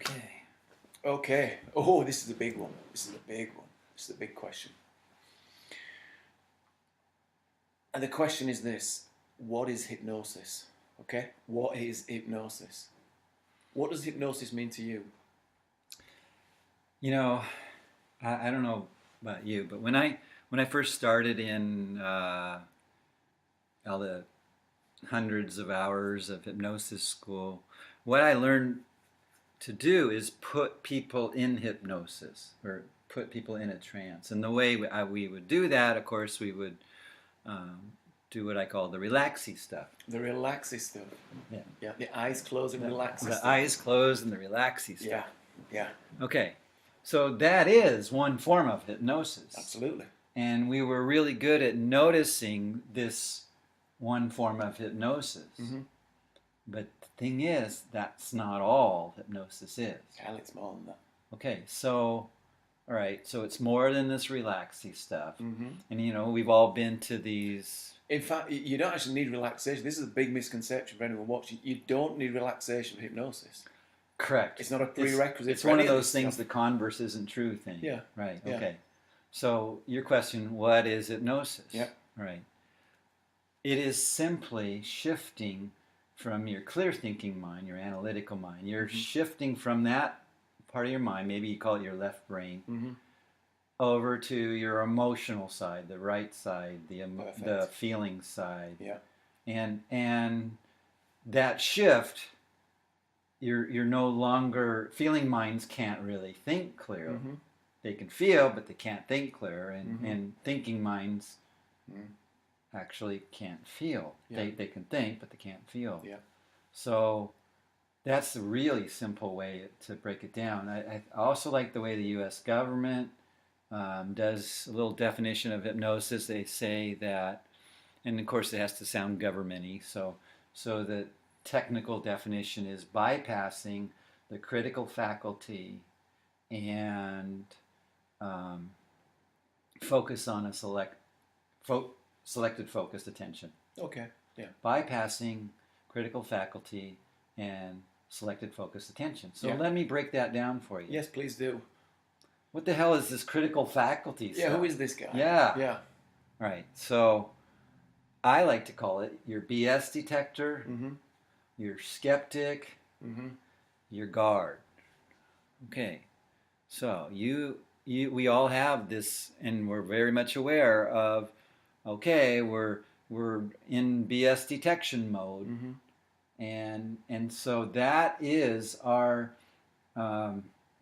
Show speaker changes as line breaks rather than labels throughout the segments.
Okay. Okay. Oh, this is a big one. This is a big one. This is a big question. And the question is this: what is hypnosis? Okay. What is hypnosis? What does hypnosis mean to you?
You know, I don't know about you, but when I first started in all the hundreds of hours of hypnosis school, what I learned to do is put people in hypnosis or put people in a trance. And the way we would do that, of course, we would um, do what I call the relaxy stuff.
The relaxy stuff.
Yeah.
Yeah. The eyes closed and relaxy
The
stuff.
eyes closed and the relaxy stuff.
Yeah. Yeah.
Okay. So that is one form of hypnosis.
Absolutely.
And we were really good at noticing this one form of hypnosis.
Mm-hmm.
But the thing is, that's not all hypnosis is.
Hell, it's more than that.
Okay, so, all right, so it's more than this relaxy stuff.
Mm-hmm.
And, we've all been to these.
In fact, you don't actually need relaxation. This is a big misconception for anyone watching. You don't need relaxation for hypnosis.
Correct.
It's not a prerequisite.
It's one of those things, the converse isn't true thing.
Yeah.
Right,
yeah.
okay. So your question, what is hypnosis?
Yeah.
Right. It is simply shifting from your clear thinking mind, your analytical mind. You're
Mm-hmm.
shifting from that part of your mind, maybe you call it your left brain,
Mm-hmm.
over to your emotional side, the right side, the feeling side.
Yeah.
And that shift, you're no longer, feeling minds can't really think clearly.
Mm-hmm.
They can feel, but they can't think clear,
Mm-hmm.
and thinking minds
Mm.
actually can't feel.
Yeah.
They can think, but they can't feel.
Yeah.
So that's the really simple way to break it down. I also like the way the U.S. government does a little definition of hypnosis. They say that, and of course it has to sound government-y, so the technical definition is bypassing the critical faculty and focus on a selected focused attention.
Okay. Yeah.
Bypassing critical faculty and selected focused attention. So
Yeah.
let me break that down for you.
Yes, please do.
What the hell is this critical faculty
Yeah.
stuff?
Who is this guy?
Yeah.
Yeah.
Right. So I like to call it your BS detector,
Mm-hmm.
your skeptic,
Mm-hmm.
your guard. Okay. So we all have this, and we're very much aware of. Okay, we're in BS detection mode,
Mm-hmm.
and so that is our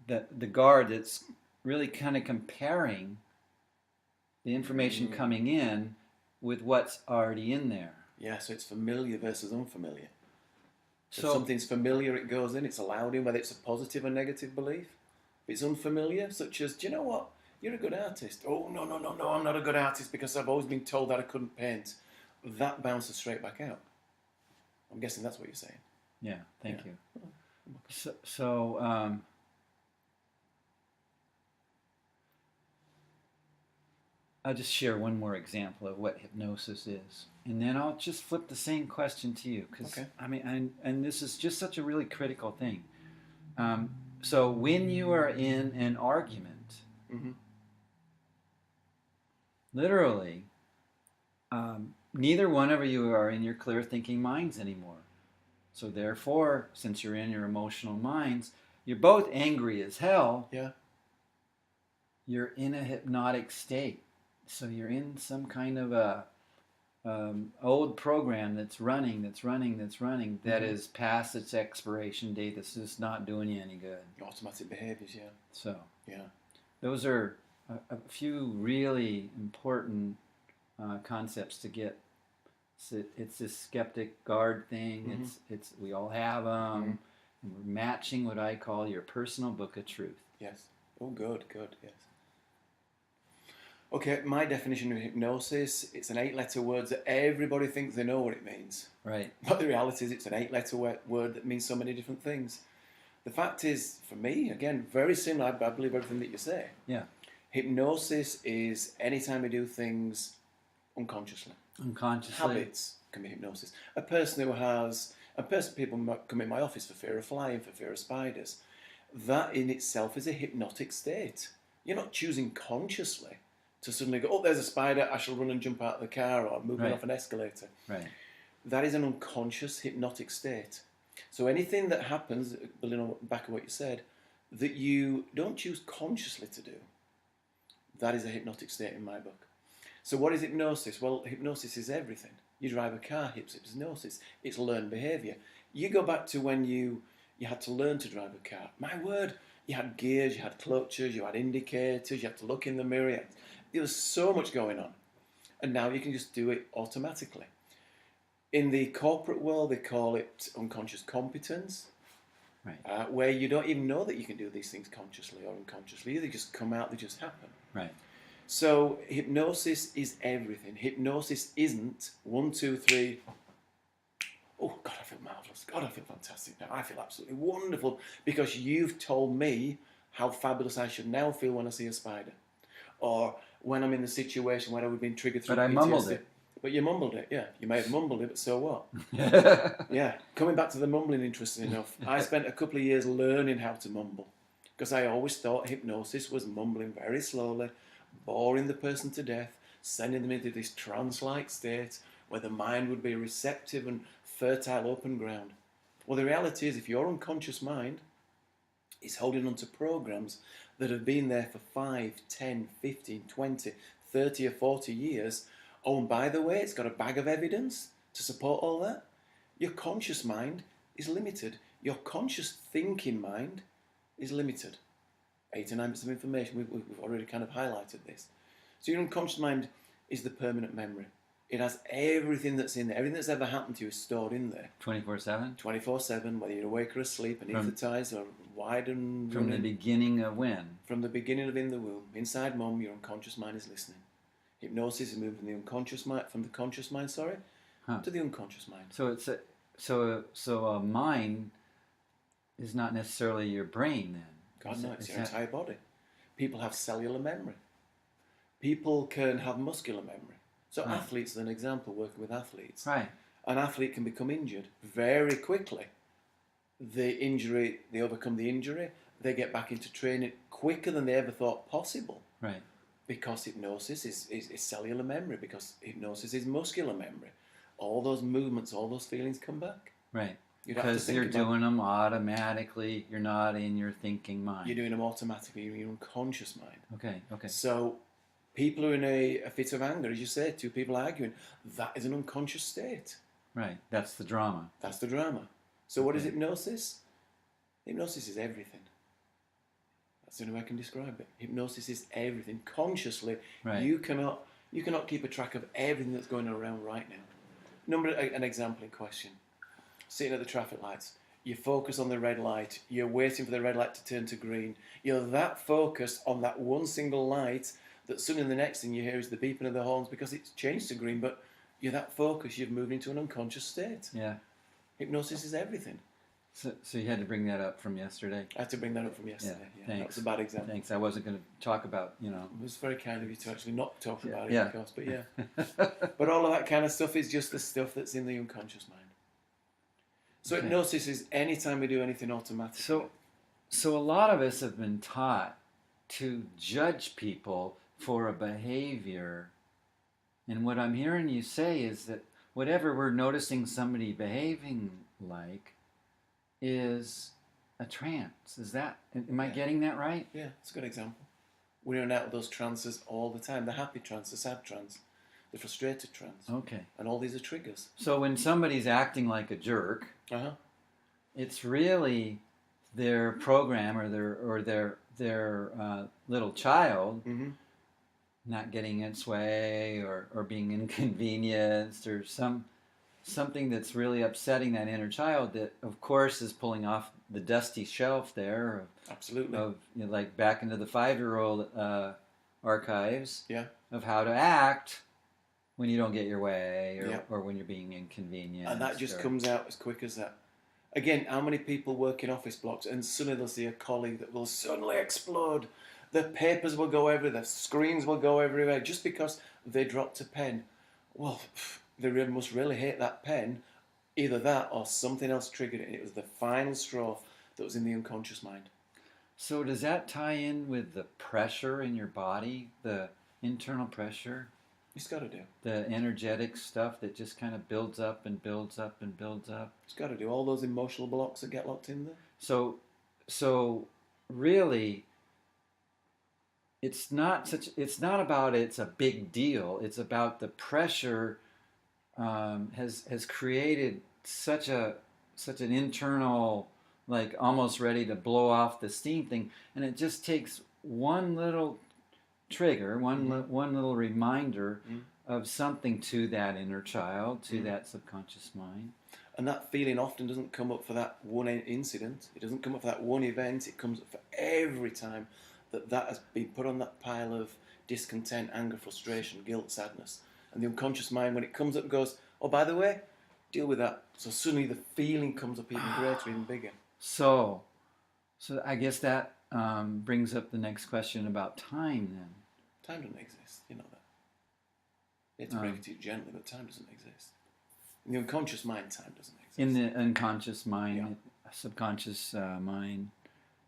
the guard that's really kind of comparing the information coming in with what's already in there.
Yeah. So it's familiar versus unfamiliar. If
So
something's familiar, it goes in. It's allowed in, whether it's a positive or negative belief. If it's unfamiliar, such as, do you know what? You're a good artist. Oh, no, I'm not a good artist because I've always been told that I couldn't paint. That bounces straight back out. I'm guessing that's what you're saying.
yeah, thank
Yeah.
you. So I'll just share one more example of what hypnosis is, and then I'll just flip the same question to you, because
Okay.
I mean, and this is just such a really critical thing. So when you are in an argument,
Mm-hmm.
literally, neither one of you are in your clear thinking minds anymore. So therefore, since you're in your emotional minds, you're both angry as hell.
Yeah.
You're in a hypnotic state. So you're in some kind of a old program that's running that is past its expiration date. That's just not doing you any good.
Automatic behaviours, yeah.
So
Yeah.
those are a few really important concepts to get. It's this skeptic guard thing.
Mhm.
It's we all have them. And we're matching what I call your personal book of truth.
Yes. Oh, good, yes. Okay, my definition of hypnosis, it's an 8-letter word that everybody thinks they know what it means.
Right.
But the reality is it's an 8-letter word that means so many different things. The fact is, for me, again, very similar, I believe everything that you say.
Yeah.
Hypnosis is anytime we do things unconsciously.
Unconsciously.
Habits can be hypnosis. People come in my office for fear of flying, for fear of spiders. That in itself is a hypnotic state. You're not choosing consciously to suddenly go, oh, there's a spider, I shall run and jump out of the car or move
Right.
off an escalator.
Right.
That is an unconscious hypnotic state. So anything that happens, building on back of what you said, that you don't choose consciously to do, that is a hypnotic state in my book. So what is hypnosis? Well, hypnosis is everything. You drive a car, hypnosis. It's learned behaviour. You go back to when you had to learn to drive a car. My word, you had gears, you had clutches, you had indicators, you had to look in the mirror. There was so much going on. And now you can just do it automatically. In the corporate world, they call it unconscious competence,
Right.
where you don't even know that you can do these things consciously or unconsciously. They just come out, they just happen.
Right.
So hypnosis is everything. Hypnosis isn't 1, 2, 3. Oh, God, I feel marvellous. God, I feel fantastic now. I feel absolutely wonderful because you've told me how fabulous I should now feel when I see a spider. Or when I'm in the situation where I've been triggered through
But I
PTSD.
mumbled it.
But you mumbled it, yeah. You may have mumbled it, but so what? Yeah. Coming back to the mumbling, interesting enough, I spent a couple of years learning how to mumble because I always thought hypnosis was mumbling very slowly, boring the person to death, sending them into this trance-like state where the mind would be receptive and fertile open ground. Well, the reality is if your unconscious mind is holding on to programs that have been there for 5, 10, 15, 20, 30 or 40 years, oh, and by the way, it's got a bag of evidence to support all that, your conscious mind is limited. Your conscious thinking mind is limited. 8 or 9% of information, we've already kind of highlighted this. So your unconscious mind is the permanent memory. It has everything that's in there. Everything that's ever happened to you is stored in there.
24/7?
24/7, whether you're awake or asleep, anaesthetized or wide and
From the
running.
beginning of when?
From the beginning of in the womb. Inside mum, your unconscious mind is listening. Hypnosis is moving from the unconscious mind, to the unconscious mind.
So it's a mind is not necessarily your brain then.
God, no, it's your entire body. People have cellular memory. People can have muscular memory. So
Right.
athletes, as an example, working with athletes.
Right.
An athlete can become injured very quickly. They overcome the injury, they get back into training quicker than they ever thought possible.
Right.
Because hypnosis is cellular memory, because hypnosis is muscular memory. All those movements, all those feelings come back.
Right.
You'd have to
Because
think
you're
about-
doing them automatically. You're not in your thinking mind.
You're doing them automatically in your unconscious mind.
Okay. Okay.
So people who are in a fit of anger, as you said, two people arguing, that is an unconscious state.
Right. That's the drama.
That's the drama. So what is
Okay.
hypnosis? Hypnosis is everything. That's the only way I can describe it. Hypnosis is everything. Consciously,
Right.
you cannot keep a track of everything that's going on around right now. An example in question. Sitting at the traffic lights. You focus on the red light. You're waiting for the red light to turn to green. You're that focused on that one single light that suddenly the next thing you hear is the beeping of the horns because it's changed to green, but you're that focused, you've moved into an unconscious state.
Yeah.
Hypnosis is everything.
So you had to bring that up from yesterday.
I had to bring that up from yesterday. Yeah,
thanks.
that was a bad example.
Thanks. I wasn't going to talk about,
It was very kind of you to actually not talk about it,
Yeah.
of course, but yeah. But all of that kind of stuff is just the stuff that's in the unconscious mind. So
Okay.
hypnosis is anytime we do anything automatically.
So a lot of us have been taught to judge people for a behavior. And what I'm hearing you say is that whatever we're noticing somebody behaving like is a trance. Am I getting that right?
Yeah, it's a good example. We're in and out of those trances all the time. The happy trance, the sad trance, the frustrated trance.
Okay.
And all these are triggers.
So when somebody's acting like a jerk,
Uh-huh.
it's really their program or their little child
Mm-hmm.
not getting its way or being inconvenienced or something that's really upsetting that inner child that of course is pulling off the dusty shelf there
Absolutely.
of like back into the 5-year-old archives
Yeah.
of how to act when you don't get your way
Yeah.
or when you're being inconvenienced.
And that just comes out as quick as that. Again, how many people work in office blocks and suddenly they'll see a colleague that will suddenly explode. The papers will go everywhere, the screens will go everywhere just because they dropped a pen. Well, they must really hate that pen. Either that or something else triggered it. It was the final straw that was in the unconscious mind.
So does that tie in with the pressure in your body, the internal pressure,
It's got to do.
the energetic stuff that just kind of builds up and builds up and builds up?
It's got to do. All those emotional blocks that get locked in there.
So really, it's not about it's a big deal. It's about the pressure has created such an internal, like almost ready to blow off the steam thing, and it just takes one little trigger, one little reminder of something to that inner child, to that subconscious mind.
And that feeling often doesn't come up for that one incident. It doesn't come up for that one event. It comes up for every time that has been put on that pile of discontent, anger, frustration, guilt, sadness. And the unconscious mind, when it comes up, goes, oh, by the way, deal with that. So suddenly the feeling comes up even greater, even bigger.
So I guess that brings up the next question about time then.
Time doesn't exist, you know that. You have to break it to you gently, but time doesn't exist. In the unconscious mind, time doesn't exist.
In the unconscious mind, subconscious mind,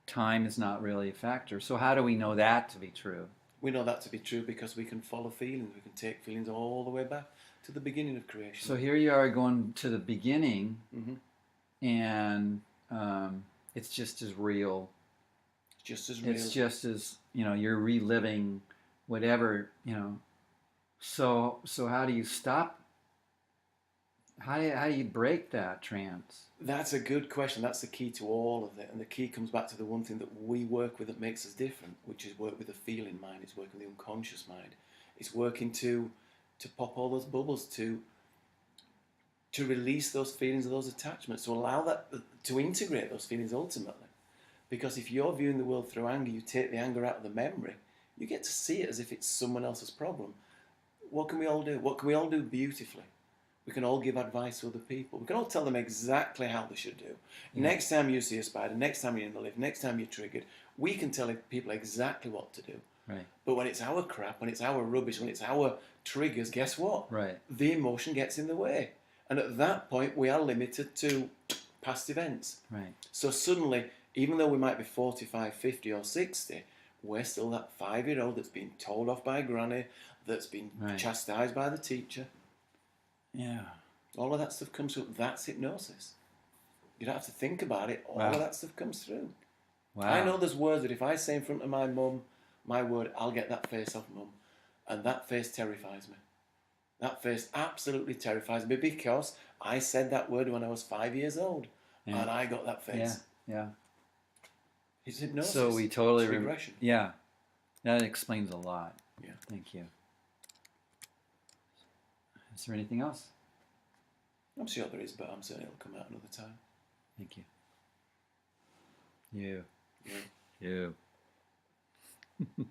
time is not really a factor. So how do we know that to be true?
We know that to be true because we can follow feelings. We can take feelings all the way back to the beginning of creation.
So here you are going to the beginning, and it's just as real.
It's just as real.
It's just as, you're reliving whatever, So how do you stop? How do you break that trance?
That's a good question. That's the key to all of it. And the key comes back to the one thing that we work with that makes us different, which is work with the feeling mind. It's working with the unconscious mind. It's working to pop all those bubbles, to release those feelings of those attachments, to allow that, to integrate those feelings ultimately. Because if you're viewing the world through anger, you take the anger out of the memory, you get to see it as if it's someone else's problem. What can we all do? What can we all do beautifully? We can all give advice to other people. We can all tell them exactly how they should do. Yeah. Next time you see a spider, next time you're in the lift, next time you're triggered, we can tell people exactly what to do.
Right.
But when it's our crap, when it's our rubbish, when it's our triggers, guess what?
Right.
The emotion gets in the way. And at that point, we are limited to past events.
Right.
So suddenly, even though we might be 45, 50 or 60, we're still that 5-year-old that's been told off by granny, that's been chastised by the teacher.
Yeah.
All of that stuff comes through. That's hypnosis. You don't have to think about it. All of that stuff comes through. Wow. I know there's words that if I say in front of my mum, my word, I'll get that face off mum. And that face terrifies me. That face absolutely terrifies me because I said that word when I was 5 years old. Yeah. And I got that face.
Yeah.
It's hypnosis.
So we totally...
It's regression.
Yeah. That explains a lot.
Yeah.
Thank you. Is there anything else?
I'm sure there is, but I'm certain it'll come out another time.
Thank you. You.
You.
You.